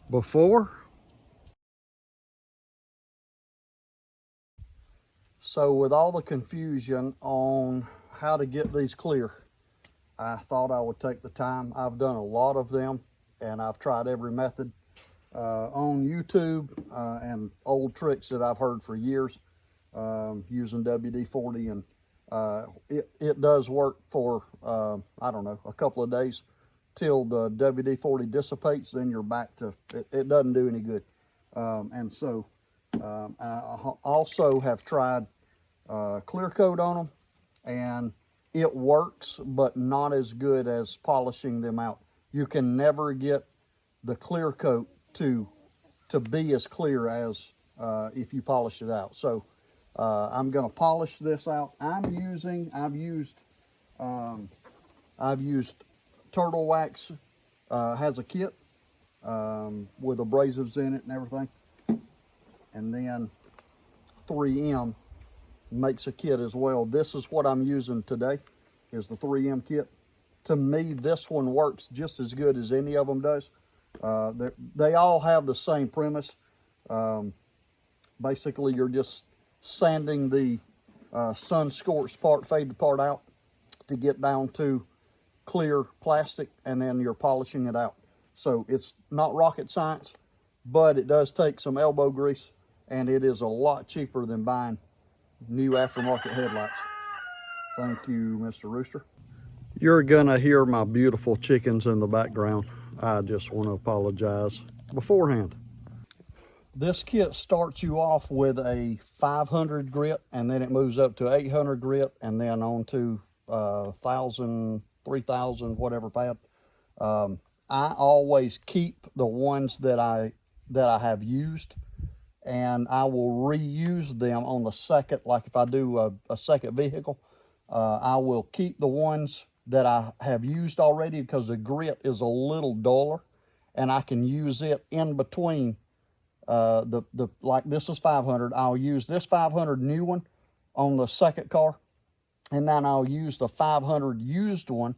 before. So with all the confusion on how to get these clear, I thought I would take the time. I've done a lot of them and I've tried every method on YouTube and old tricks that I've heard for years using WD-40, and it does work for, I don't know, a couple of days till the WD-40 dissipates. Then you're back to, it doesn't do any good. And so I also have tried clear coat on them, and it works, but not as good as polishing them out. You can never get the clear coat to be as clear as if you polish it out. So I'm going to polish this out. I've used Turtle Wax, has a kit with abrasives in it and everything, and then 3M makes a kit as well. This is what I'm using today, is the 3M kit. To me, this one works just as good as any of them does. They all have the same premise. Basically, you're just sanding the sun-scorched part, faded part out to get down to clear plastic, and then you're polishing it out. So it's not rocket science, but it does take some elbow grease, and it is a lot cheaper than buying new aftermarket headlights. Thank you, Mr. Rooster. You're gonna hear my beautiful chickens in the background. I just want to apologize beforehand. This kit starts you off with a 500 grit, and then it moves up to 800 grit, and then on to 1,000, 3,000, whatever pad. I always keep the ones that I have used, and I will reuse them on the second. Like if I do a second vehicle, I will keep the ones that I have used already, because the grit is a little duller, and I can use it in between. Like this is 500. I'll use this 500 new one on the second car, and then I'll use the 500 used one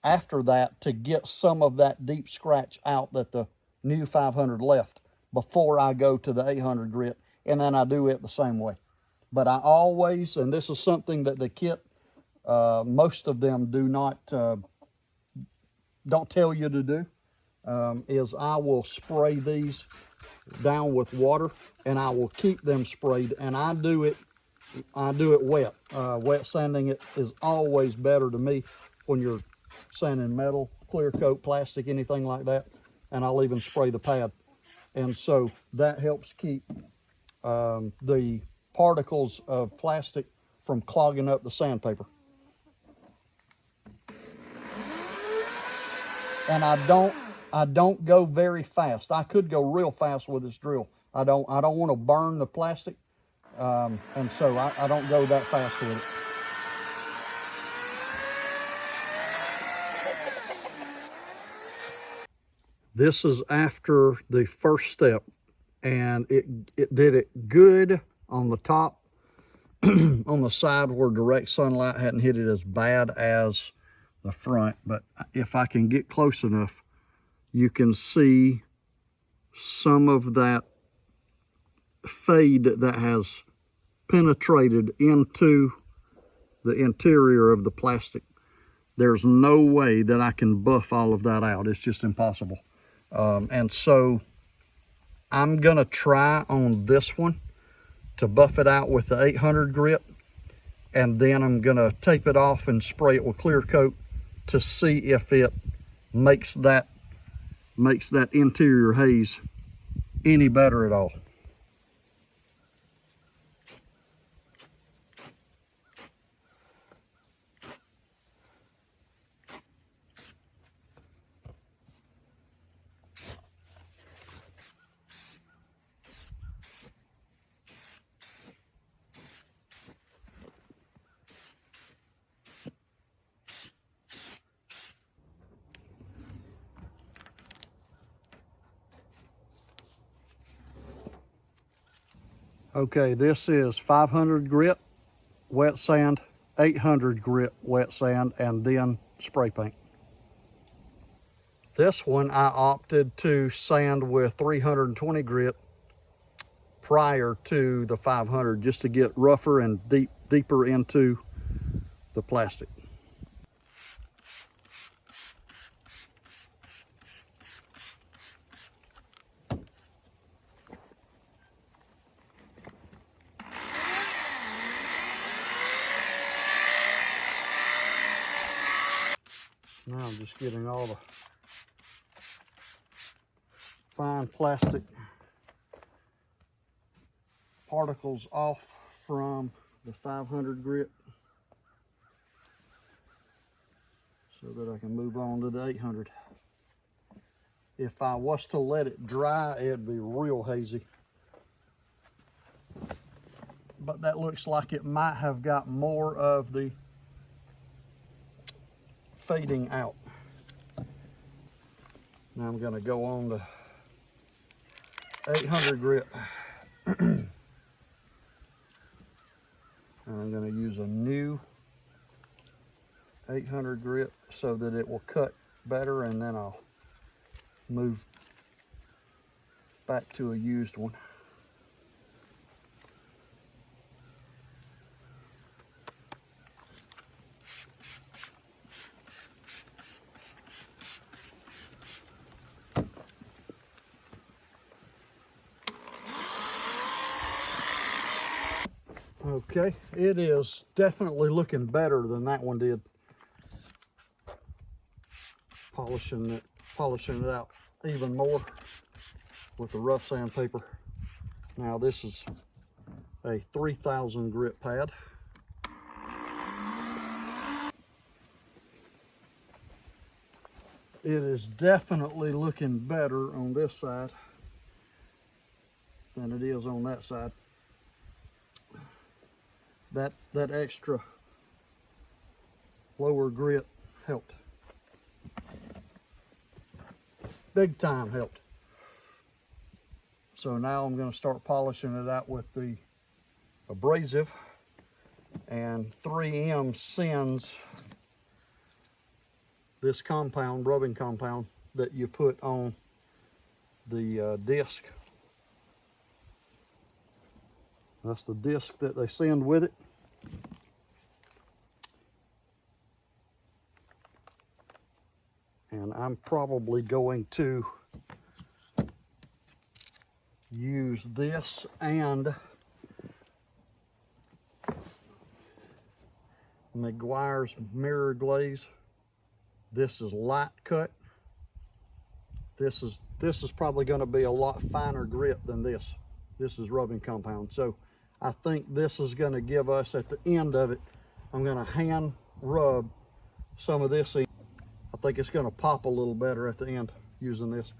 after that to get some of that deep scratch out that the new 500 left before I go to the 800 grit, and then I do it the same way. But I always, and this is something that the kit, most of them do not, don't tell you to do, is I will spray these down with water, and I will keep them sprayed, and I do it wet. Wet sanding it is always better to me when you're sanding metal, clear coat, plastic, anything like that, and I'll even spray the pad. And so that helps keep the particles of plastic from clogging up the sandpaper. And I don't go very fast. I could go real fast with this drill. I don't want to burn the plastic, and so I don't go that fast with it. This is after the first step, and it did it good on the top. On the side where direct sunlight hadn't hit it as bad as the front, but if I can get close enough, you can see some of that fade that has penetrated into the interior of the plastic. There's no way that I can buff all of that out. It's just impossible. And so I'm gonna try on this one to buff it out with the 800 grit, and then I'm gonna tape it off and spray it with clear coat to see if it makes that interior haze any better at all. Okay, this is 500 grit wet sand, 800 grit wet sand, and then spray paint. This one I opted to sand with 320 grit prior to the 500 just to get rougher and deeper into the plastic. Now I'm just getting all the fine plastic particles off from the 500 grit so that I can move on to the 800. If I was to let it dry, it'd be real hazy. But that looks like it might have got more of the fading out. Now I'm going to go on to 800 grit. And I'm going to use a new 800 grit so that it will cut better, and then I'll move back to a used one. Okay, it is definitely looking better than that one did. Polishing it out even more with the rough sandpaper. Now this is a 3000 grit pad. It is definitely looking better on this side than it is on that side. That extra lower grit helped. Big time helped. So now I'm going to start polishing it out with the abrasive, and 3M sends this compound, rubbing compound, that you put on the disc. That's the disc that they send with it. And I'm probably going to use this and McGuire's mirror glaze. This is light cut. This is probably going to be a lot finer grit than this. This is rubbing compound. So I think this is going to give us, at the end of it, I'm going to hand rub some of this in. I think it's going to pop a little better at the end using this.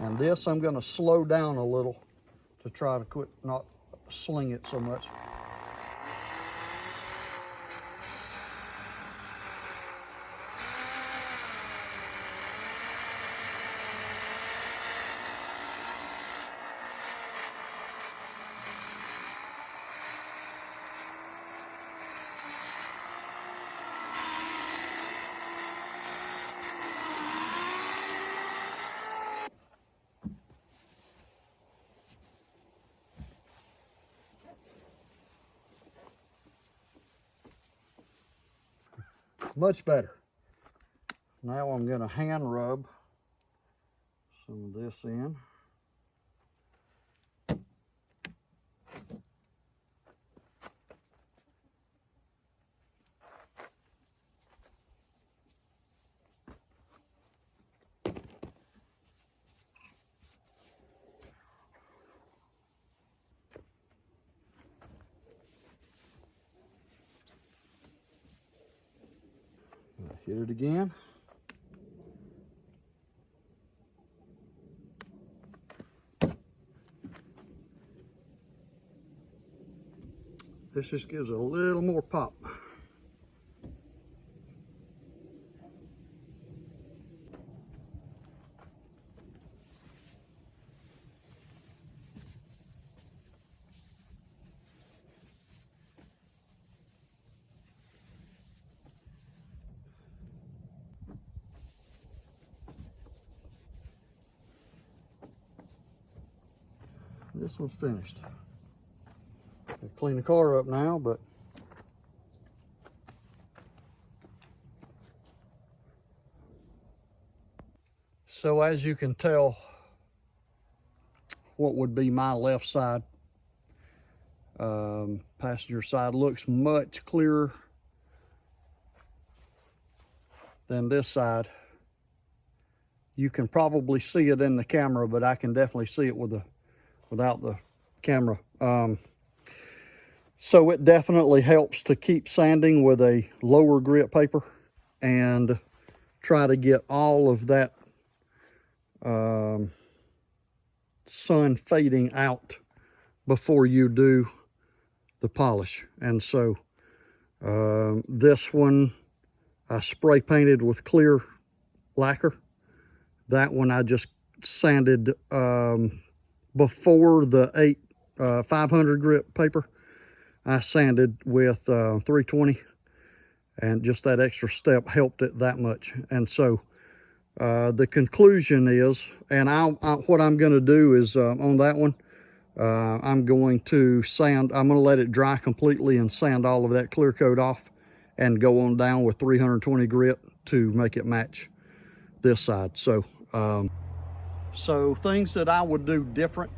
And this I'm going to slow down a little to try to quit not sling it so much. Much better. Now I'm going to hand rub some of this in. Hit it again. This just gives it a little more pop. This one's finished. I'll clean the car up now, but so as you can tell, what would be my left side, passenger side, looks much clearer than this side. You can probably see it in the camera, but I can definitely see it without the camera. So it definitely helps to keep sanding with a lower grit paper and try to get all of that sun fading out before you do the polish. And so this one I spray painted with clear lacquer. That one I just sanded before the 500 grit paper. I sanded with 320, and just that extra step helped it that much. And so the conclusion is, and what I'm going to do is on that one, I'm going to sand. I'm going to let it dry completely and sand all of that clear coat off, and go on down with 320 grit to make it match this side. So things that I would do different,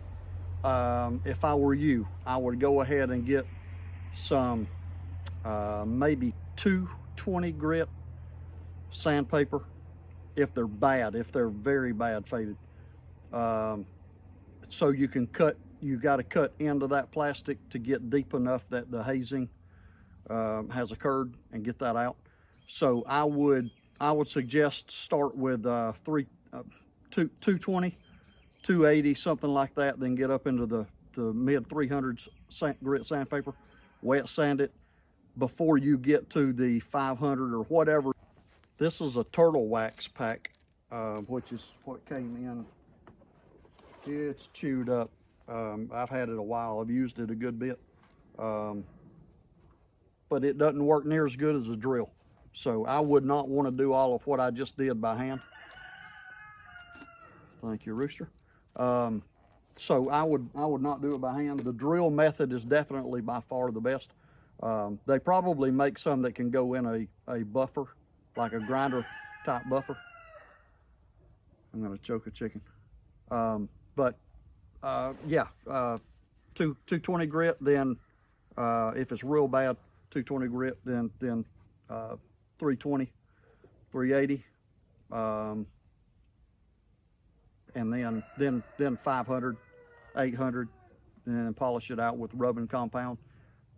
if I were you, I would go ahead and get some maybe 220 grit sandpaper if they're bad, if they're very bad faded. So you can cut, you got to cut into that plastic to get deep enough that the hazing has occurred, and get that out. So I would suggest start with 220, 280, something like that, then get up into the mid 300s grit sandpaper, wet sand it before you get to the 500 or whatever. This is a turtle wax pack, which is what came in. It's chewed up. I've had it a while. I've used it a good bit, but it doesn't work near as good as a drill. So I would not want to do all of what I just did by hand. Thank you, Rooster. So I would not do it by hand. The drill method is definitely by far the best. They probably make some that can go in a buffer, like a grinder type buffer. I'm gonna choke a chicken. Yeah, 220 grit. Then if it's real bad, 220 grit. Then 320, 380. And then 500, 800, and then polish it out with rubbing compound.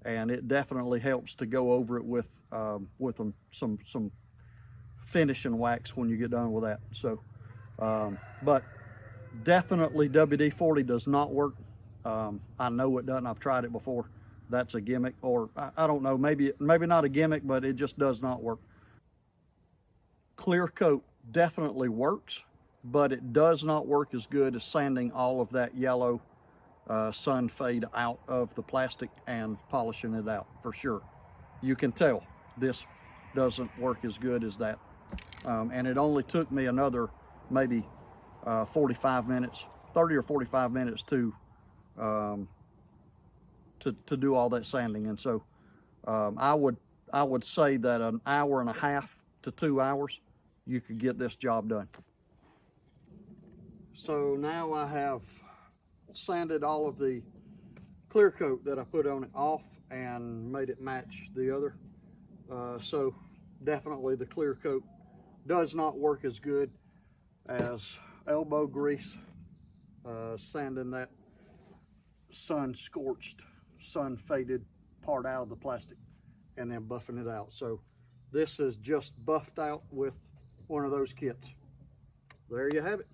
And it definitely helps to go over it with some finishing wax when you get done with that. So, but definitely WD-40 does not work. I know it doesn't. I've tried it before. That's a gimmick, or I don't know. Maybe not a gimmick, but it just does not work. Clear coat definitely works, but it does not work as good as sanding all of that yellow sun fade out of the plastic and polishing it out, for sure. You can tell this doesn't work as good as that. And it only took me another maybe 45 minutes, 30 or 45 minutes to do all that sanding. And so I would say that an hour and a half to 2 hours, you could get this job done. So now I have sanded all of the clear coat that I put on it off and made it match the other. So definitely the clear coat does not work as good as elbow grease, sanding that sun scorched, sun faded part out of the plastic and then buffing it out. So this is just buffed out with one of those kits. There you have it.